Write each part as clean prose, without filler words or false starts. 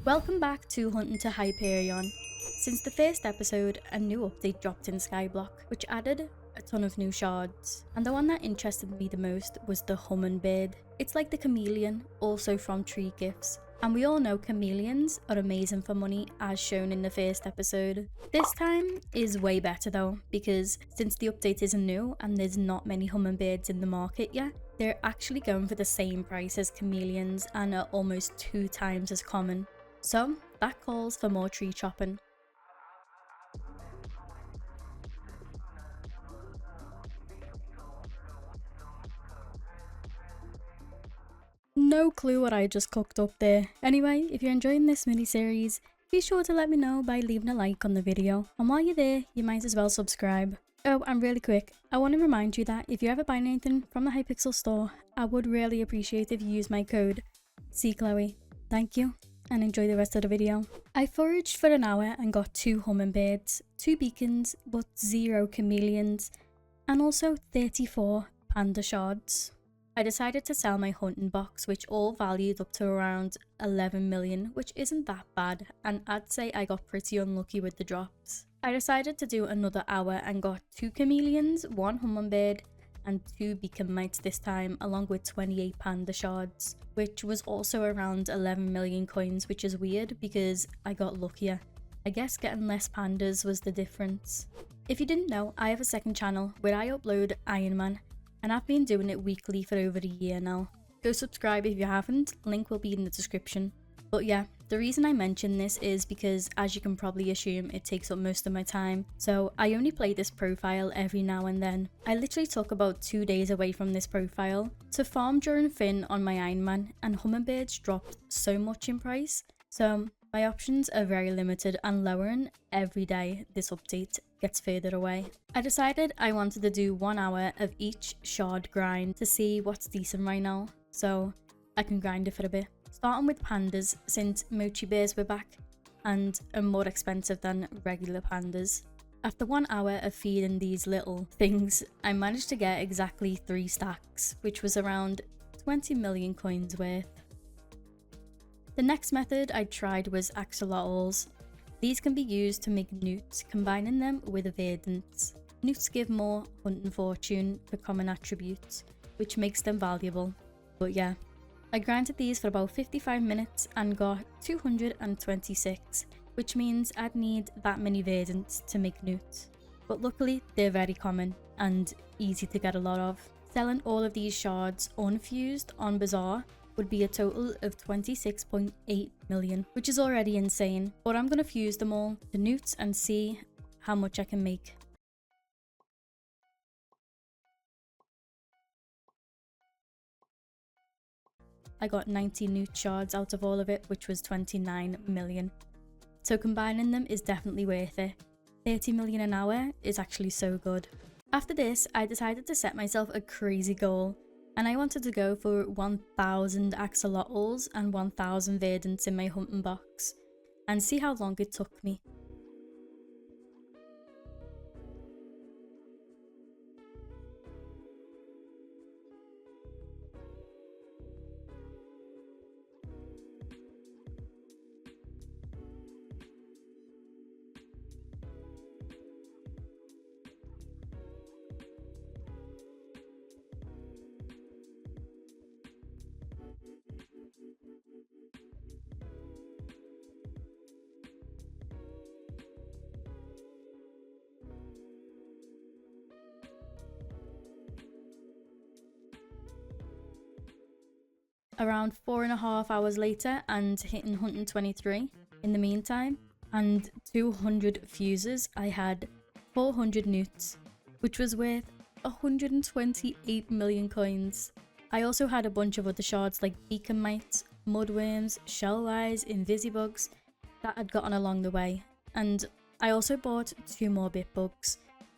Welcome back to Hunting to Hyperion. Since the first episode, a new update dropped in Skyblock, which added a ton of new shards. And the one that interested me the most was the hummingbird. It's like the chameleon, also from tree gifts. And we all know chameleons are amazing for money, as shown in the first episode. This time is way better though, because since the update isn't new and there's not many hummingbirds in the market yet, they're actually going for the same price as chameleons and are almost 2 times as common. So that calls for more tree chopping. No clue what I just cooked up there. Anyway, if you're enjoying this mini-series, be sure to let me know by leaving a like on the video. And while you're there, you might as well subscribe. Oh, and really quick, I want to remind you that if you ever buy anything from the Hypixel store, I would really appreciate if you use my code cchloe. Thank you, and enjoy the rest of the video. I foraged for an hour and got 2 hummingbirds, 2 beacons, but 0 chameleons, and also 34 panda shards. I decided to sell my hunting box, which all valued up to around 11 million, which isn't that bad, and I'd say I got pretty unlucky with the drops. I decided to do another hour and got 2 chameleons, 1 hummingbird, and 2 beacon mites this time, along with 28 panda shards, which was also around 11 million coins, which is weird because I got luckier. I guess getting less pandas was the difference. If you didn't know, I have a second channel where I upload Iron Man, and I've been doing it weekly for over a year now. Go subscribe if you haven't, link will be in the description. But yeah, the reason I mention this is because, as you can probably assume, it takes up most of my time, so I only play this profile every now and then. I literally took about 2 days away from this profile to farm during Finn on my Iron Man, and hummingbirds dropped so much in price, so my options are very limited and lowering every day this update gets further away. I decided I wanted to do 1 hour of each shard grind to see what's decent right now, so I can grind it for a bit. Starting with pandas, since mochi bears were back and are more expensive than regular pandas. After 1 hour of feeding these little things, I managed to get exactly 3 stacks, which was around 20 million coins worth. The next method I tried was axolotls. These can be used to make newts, combining them with verdants. Newts give more hunting fortune for common attributes, which makes them valuable. But yeah, I grinded these for about 55 minutes and got 226, which means I'd need that many verdants to make newts. But luckily, they're very common and easy to get a lot of. Selling all of these shards unfused on Bazaar would be a total of 26.8 million, which is already insane, but I'm gonna fuse them all to newts and see how much I can make. I got 90 newt shards out of all of it, which was 29 million. So combining them is definitely worth it. 30 million an hour is actually so good. After this, I decided to set myself a crazy goal, and I wanted to go for 1000 axolotls and 1000 verdants in my hunting box, and see how long it took me. Around 4.5 hours later and hitting hunting 23 in the meantime, and 200 fuses, I had 400 newts, which was worth 128 million coins. I also had a bunch of other shards like beacon mites, mudworms, shellwise, invisibugs that I'd gotten along the way, and I also bought 2 more bit bugs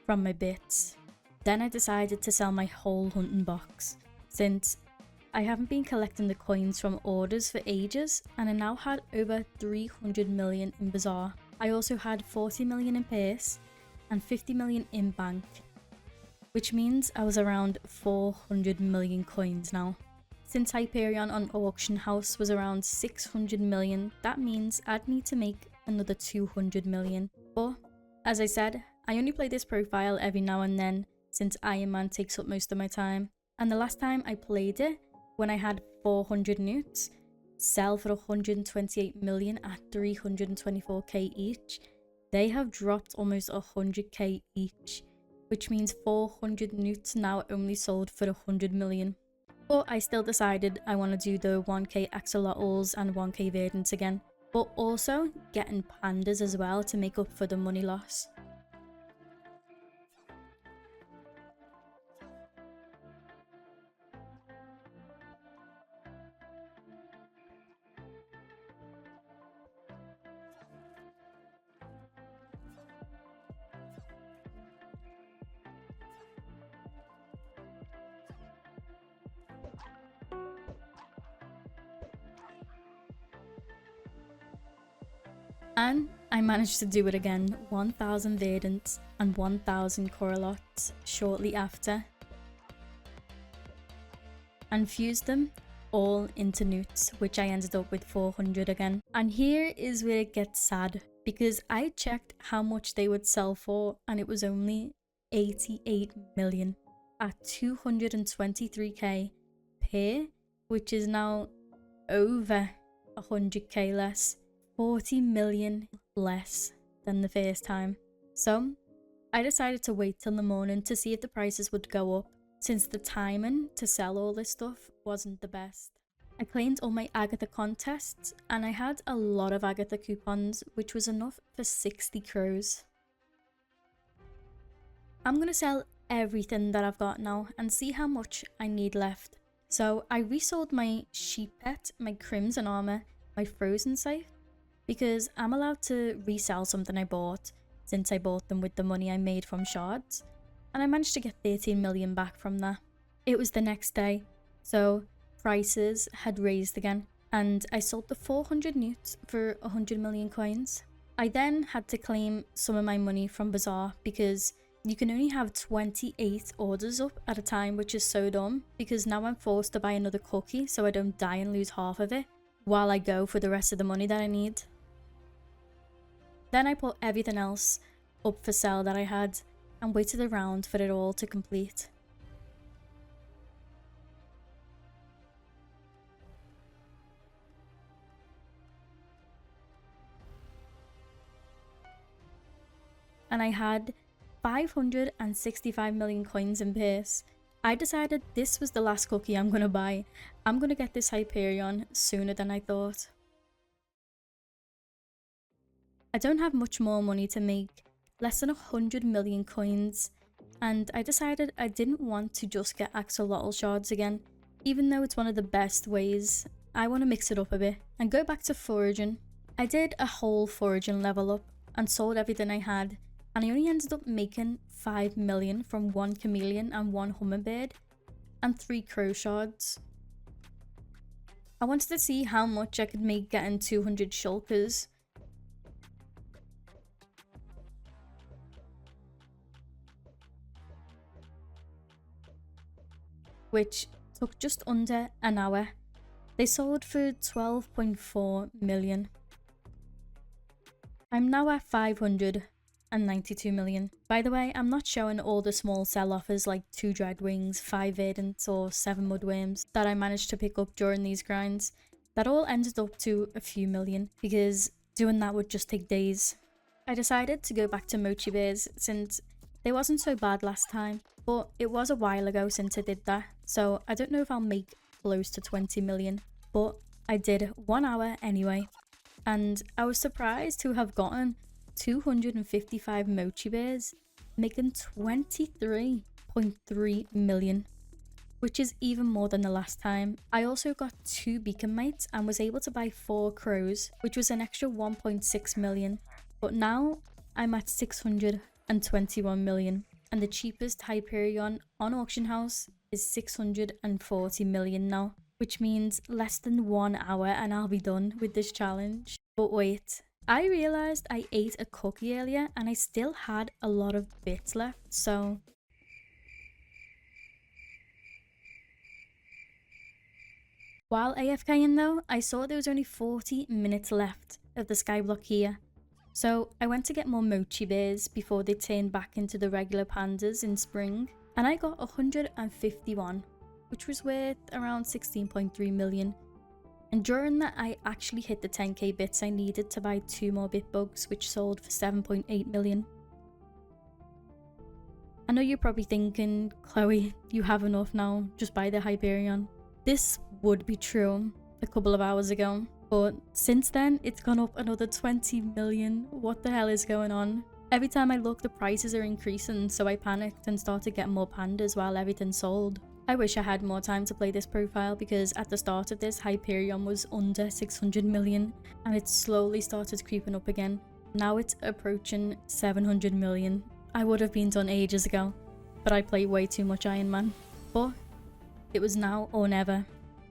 from my bits. Then I decided to sell my whole hunting box, since I haven't been collecting the coins from orders for ages, and I now had over 300 million in Bazaar. I also had 40 million in purse and 50 million in bank, which means I was around 400 million coins now. Since Hyperion on auction house was around 600 million, that means I'd need to make another 200 million. But as I said, I only play this profile every now and then since Iron Man takes up most of my time. And the last time I played it, when I had 400 newts, sell for 128 million at 324k each, they have dropped almost 100k each, which means 400 newts now only sold for 100 million. But I still decided I want to do the 1k Axolotls and 1k Verdants again, but also getting pandas as well to make up for the money loss. And I managed to do it again, 1000 Verdants and 1000 Axolotls shortly after, and fused them all into newts, which I ended up with 400 again. And here is where it gets sad, because I checked how much they would sell for and it was only 88 million at 223k per, which is now over 100k less. 40 million less than the first time. So I decided to wait till the morning to see if the prices would go up, since the timing to sell all this stuff wasn't the best. I claimed all my Agatha contests and I had a lot of Agatha coupons, which was enough for 60 crows. I'm gonna sell everything that I've got now and see how much I need left. So I resold my sheep pet, my crimson armor, my frozen scythe, because I'm allowed to resell something I bought since I bought them with the money I made from shards, and I managed to get 13 million back from that. It was the next day, so prices had raised again, and I sold the 400 newts for 100 million coins. I then had to claim some of my money from Bazaar because you can only have 28 orders up at a time, which is so dumb, because now I'm forced to buy another cookie so I don't die and lose half of it while I go for the rest of the money that I need. Then I put everything else up for sale that I had and waited around for it all to complete. And I had 565 million coins in purse. I decided this was the last cookie I'm gonna buy. I'm gonna get this Hyperion sooner than I thought. I don't have much more money to make, less than 100 million coins, and I decided I didn't want to just get Axolotl shards again, even though it's one of the best ways. I want to mix it up a bit and go back to foraging. I did a whole foraging level up and sold everything I had, and I only ended up making 5 million from 1 chameleon and 1 hummingbird and 3 crow shards. I wanted to see how much I could make getting 200 shulkers. Which took just under an hour. They sold for 12.4 million. I'm now at 592 million. By the way, I'm not showing all the small sell offers like 2 Dreadwings, 5 Verdants or 7 Mudworms that I managed to pick up during these grinds. That all ended up to a few million, because doing that would just take days. I decided to go back to Mochi Bears since they wasn't so bad last time, but it was a while ago since I did that, so I don't know if I'll make close to 20 million, but I did 1 hour anyway. And I was surprised to have gotten 255 Mochi Bears, making 23.3 million, which is even more than the last time. I also got 2 beacon mates and was able to buy 4 crows, which was an extra 1.6 million, but now I'm at 621 million, and the cheapest Hyperion on auction house is 640 million now, which means less than 1 hour and I'll be done with this challenge. But wait, I realized I ate a cookie earlier and I still had a lot of bits left, so While AFKing though, I saw there was only 40 minutes left of the skyblock here. So I went to get more mochi bears before they turned back into the regular pandas in spring. And I got 151, which was worth around 16.3 million. And during that, I actually hit the 10k bits I needed to buy 2 more bit bugs, which sold for 7.8 million. I know you're probably thinking, Chloe, you have enough now, just buy the Hyperion. This would be true a couple of hours ago, but since then, it's gone up another 20 million. What the hell is going on? Every time I look, the prices are increasing, so I panicked and started getting more pandas while everything sold. I wish I had more time to play this profile because at the start of this, Hyperion was under 600 million and it slowly started creeping up again. Now it's approaching 700 million. I would have been done ages ago, but I play way too much Iron Man. But it was now or never.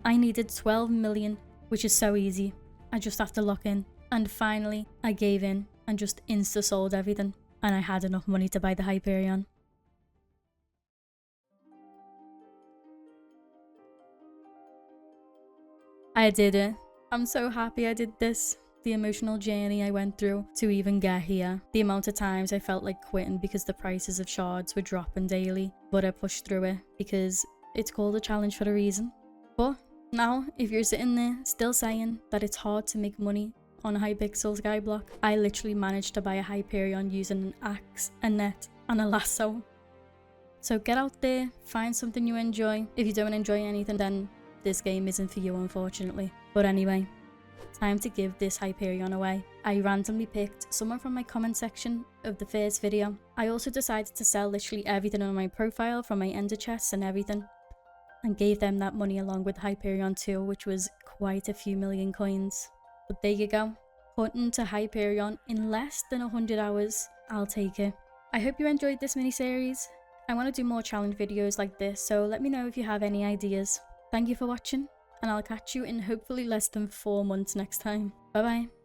I needed 12 million, which is so easy. I just have to lock in. And finally, I gave in and just insta-sold everything. And I had enough money to buy the Hyperion. I did it. I'm so happy I did this. The emotional journey I went through to even get here. The amount of times I felt like quitting because the prices of shards were dropping daily. But I pushed through it because it's called a challenge for a reason. But now, if you're sitting there still saying that it's hard to make money on Hypixel Skyblock, I literally managed to buy a Hyperion using an axe, a net, and a lasso. So get out there, find something you enjoy. If you don't enjoy anything, then this game isn't for you, unfortunately. But anyway, time to give this Hyperion away. I randomly picked someone from my comment section of the first video. I also decided to sell literally everything on my profile, from my ender chests and everything, and gave them that money along with Hyperion too, which was quite a few million coins. But there you go, hunting to Hyperion in less than 100 hours. I'll take it. I hope you enjoyed this mini series. I want to do more challenge videos like this, so let me know if you have any ideas. Thank you for watching, and I'll catch you in hopefully less than 4 months next time. Bye bye.